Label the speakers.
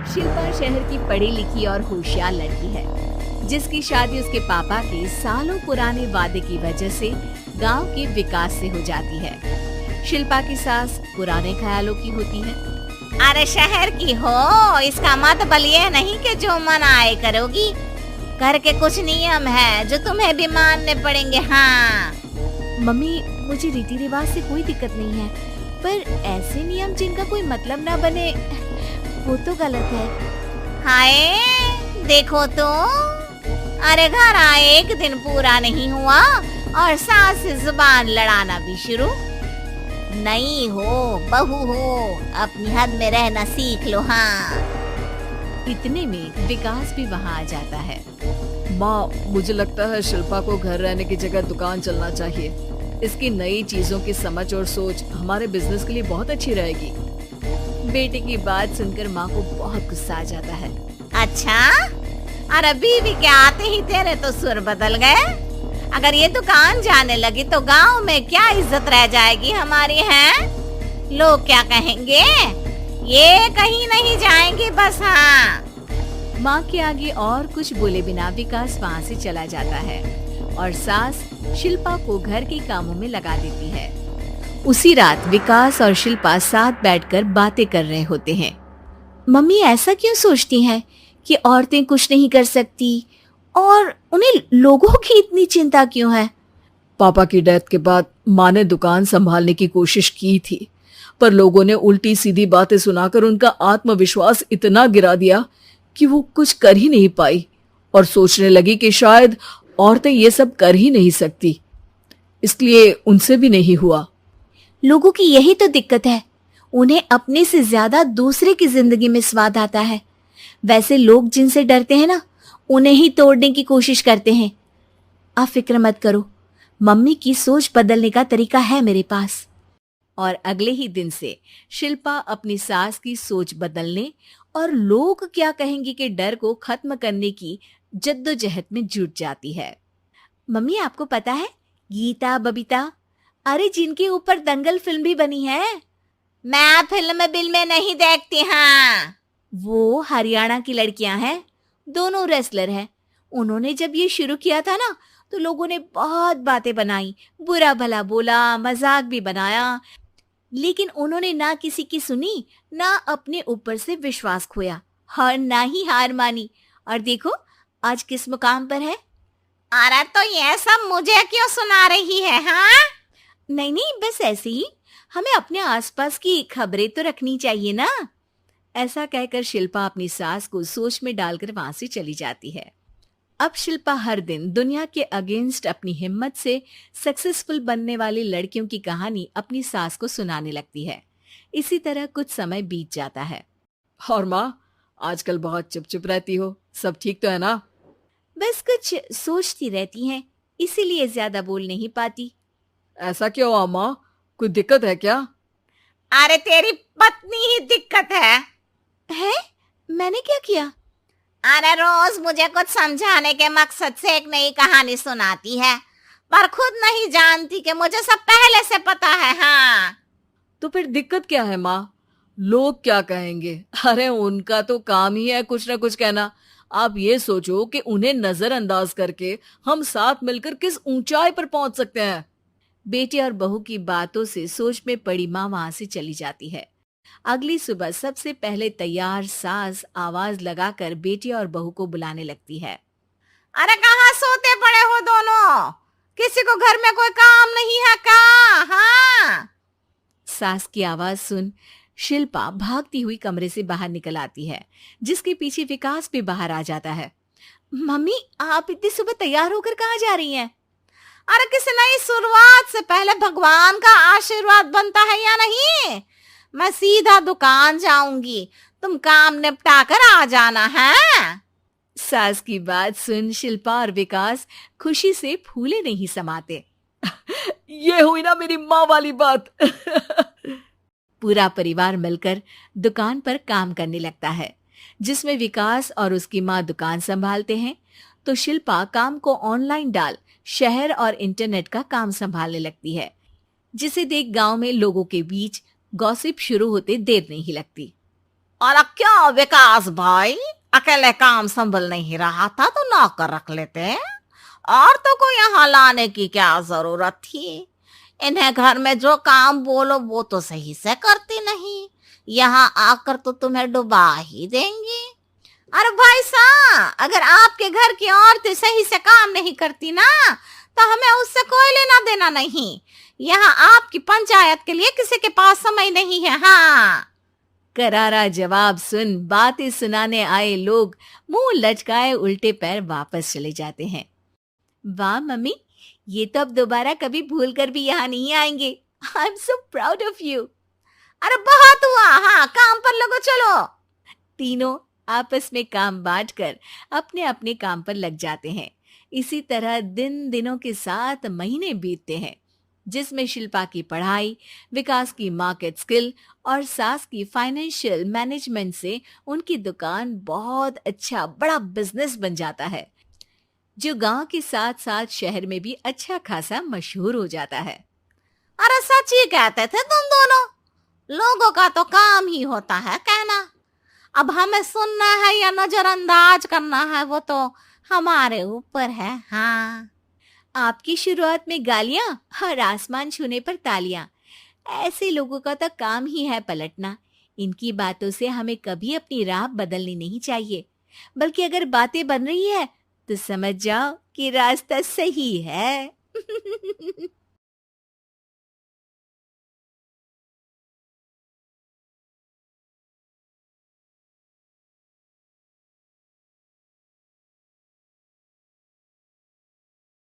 Speaker 1: शिल्पा शहर की पढ़ी लिखी और होशियार लड़की है, जिसकी शादी उसके पापा के सालों पुराने वादे की वजह से गांव के विकास से हो जाती है। शिल्पा की सास पुराने ख्यालों की होती है।
Speaker 2: अरे शहर की हो, इसका मतलब ये नहीं कि जो मन आए करोगी। घर के कुछ नियम है जो तुम्हें भी मानने पड़ेंगे। हाँ
Speaker 1: मम्मी, मुझे रीति रिवाज से कोई दिक्कत नहीं है, पर ऐसे नियम जिनका कोई मतलब ना बने वो तो गलत है।
Speaker 2: हाय देखो तो, अरे घर आए एक दिन पूरा नहीं हुआ और सास से जुबान लड़ाना भी शुरू। नहीं हो बहू हो, अपनी हद में रहना सीख लो। हाँ
Speaker 1: इतने में विकास भी वहाँ आ जाता है।
Speaker 3: माँ, मुझे लगता है शिल्पा को घर रहने की जगह दुकान चलना चाहिए। इसकी नई चीजों की समझ और सोच हमारे बिजनेस के लिए बहुत अच्छी रहेगी।
Speaker 1: बेटे की बात सुनकर माँ को बहुत गुस्सा आ जाता है।
Speaker 2: अच्छा, अरे बीवी के आते ही तेरे तो सुर बदल गए। अगर ये दुकान जाने लगी तो गांव में क्या इज्जत रह जाएगी हमारी। है लोग क्या कहेंगे? ये कहीं नहीं जाएंगी बस। हाँ
Speaker 1: माँ के आगे और कुछ बोले बिना विकास वहाँ से चला जाता है और सास शिल्पा को घर के कामों में लगा देती है। उसी रात विकास और शिल्पा साथ बैठकर बातें कर रहे होते हैं। मम्मी ऐसा क्यों सोचती हैं कि औरतें कुछ नहीं कर सकती और उन्हें लोगों की इतनी चिंता क्यों है?
Speaker 3: पापा की डेथ के बाद माँ ने दुकान संभालने की कोशिश की थी, पर लोगों ने उल्टी सीधी बातें सुनाकर उनका आत्मविश्वास इतना गिरा दिया कि वो कुछ कर ही नहीं पाई और सोचने लगी कि शायद औरतें ये सब कर ही नहीं सकती, इसलिए उनसे भी नहीं हुआ।
Speaker 1: लोगों की यही तो दिक्कत है, उन्हें अपने से ज्यादा दूसरे की जिंदगी में स्वाद आता है। वैसे लोग जिनसे डरते हैं ना, उन्हें ही तोड़ने की कोशिश करते हैं। आप फिक्र मत करो, मम्मी की सोच बदलने का तरीका है मेरे पास। और अगले ही दिन से शिल्पा अपनी सास की सोच बदलने और लोग क्या कहेंगे के डर को खत्म करने की जद्दोजहद में जुट जाती है। मम्मी, आपको पता है गीता, बबीता, अरे जिनके ऊपर दंगल फिल्म भी बनी है।
Speaker 2: मैं फिल्म बिल में नहीं देखती। हाँ
Speaker 1: वो हरियाणा की लड़कियां हैं, दोनों रेसलर हैं। उन्होंने जब ये शुरू किया था ना, तो लोगों ने बहुत बातें बनाई, बुरा भला बोला, मजाक भी बनाया, लेकिन उन्होंने ना किसी की सुनी, ना अपने ऊपर से विश्वास खोया और ना ही हार मानी। और देखो आज किस मुकाम पर है।
Speaker 2: अरे तो ये सब मुझे क्यों सुना रही है? हाँ
Speaker 1: नहीं नहीं, बस ऐसे ही, हमें अपने आसपास की खबरें तो रखनी चाहिए ना। ऐसा कहकर शिल्पा अपनी सास को सोच में डालकर वहां से चली जाती है। अब शिल्पा हर दिन दुनिया के अगेंस्ट अपनी हिम्मत से सक्सेसफुल बनने वाली लड़कियों की कहानी अपनी सास को सुनाने लगती है। इसी तरह कुछ समय बीत जाता है।
Speaker 3: और माँ, आजकल बहुत चुप चुप रहती हो, सब ठीक तो है ना?
Speaker 1: बस कुछ सोचती रहती हैं, इसीलिए ज्यादा बोल नहीं पाती।
Speaker 3: ऐसा क्यों हुआ माँ, कोई दिक्कत है क्या?
Speaker 2: अरे तेरी पत्नी ही दिक्कत है।
Speaker 1: मैंने क्या किया?
Speaker 2: अरे रोज मुझे कुछ समझाने के मकसद से एक नई कहानी सुनाती है, पर खुद नहीं जानती कि मुझे सब पहले से पता है। हाँ
Speaker 3: तो फिर दिक्कत क्या है माँ? लोग क्या कहेंगे? अरे उनका तो काम ही है कुछ ना कुछ कहना। आप ये सोचो कि उन्हें नजरअंदाज करके हम साथ मिलकर किस ऊंचाई पर पहुंच सकते हैं।
Speaker 1: बेटे और बहू की बातों से सोच में पड़ी माँ वहां से चली जाती है। अगली सुबह सबसे पहले तैयार सास आवाज लगाकर बेटे और बहू को बुलाने लगती है।
Speaker 2: अरे कहाँ सोते पड़े हो दोनों? किसी को घर में कोई काम नहीं है का? हाँ
Speaker 1: सास की आवाज सुन शिल्पा भागती हुई कमरे से बाहर निकल आती है, जिसके पीछे विकास भी बाहर आ जाता है। मम्मी, आप इतनी सुबह तैयार होकर कहाँ जा रही हैं?
Speaker 2: अरे किसी नई शुरुआत से पहले भगवान का आशीर्वाद बनता है या नहीं? मैं सीधा दुकान जाऊंगी, तुम काम निपटा कर आ जाना है।
Speaker 1: सास की बात सुन शिल्पा और विकास खुशी से फूले नहीं समाते।
Speaker 3: ये हुई ना मेरी माँ वाली बात।
Speaker 1: पूरा परिवार मिलकर दुकान पर काम करने लगता है, जिसमें विकास और उसकी माँ दुकान संभालते हैं, तो शिल्पा काम को ऑनलाइन डाल शहर और इंटरनेट का काम संभालने लगती है, जिसे देख गांव में लोगों के बीच गॉसिप शुरू होते देर नहीं लगती।
Speaker 2: और क्या विकास भाई, अकेले काम संभल नहीं रहा था तो नौकर रख लेते, और तो को यहाँ लाने की क्या जरूरत थी। इन्हें घर में जो काम बोलो वो तो सही से करती नहीं, यहाँ आकर तो तुम्हें डुबा ही देंगी। अरे भाई साहब, अगर आपके घर की औरतें सही से काम नहीं करती ना तो हमें उससे कोई लेना देना नहीं। यहाँ आपकी पंचायत के लिए किसी के पास समय नहीं है। हाँ,
Speaker 1: करारा जवाब सुन बातें सुनाने आए लोग मुंह लटकाए उल्टे पैर वापस चले जाते हैं। वाह मम्मी, ये तो अब दोबारा कभी भूल कर भी यहाँ नहीं आएंगे। I am so proud of you.
Speaker 2: अरे बहुत हुआ, हाँ काम पर लगो चलो।
Speaker 1: तीनों आपस में काम बांटकर अपने अपने काम पर लग जाते हैं। इसी तरह दिनों के साथ महीने बीतते हैं, जिसमें शिल्पा की पढ़ाई, विकास की मार्केट स्किल और सास की फाइनेंशियल मैनेजमेंट से उनकी दुकान बहुत अच्छा बड़ा बिजनेस बन जाता है, जो गांव के साथ साथ शहर में भी अच्छा खासा मशहूर हो जाता है।
Speaker 2: अरे सच ही कहते थे तुम दोनों, लोगों का तो काम ही होता है कहना। अब हमें सुनना है या नजरअंदाज करना है वो तो हमारे ऊपर है। हाँ,
Speaker 1: आपकी शुरुआत में गालियां और आसमान छूने पर तालियां, ऐसे लोगों का तो काम ही है पलटना। इनकी बातों से हमें कभी अपनी राह बदलनी नहीं चाहिए, बल्कि अगर बातें बन रही है तो समझ जाओ कि रास्ता सही है।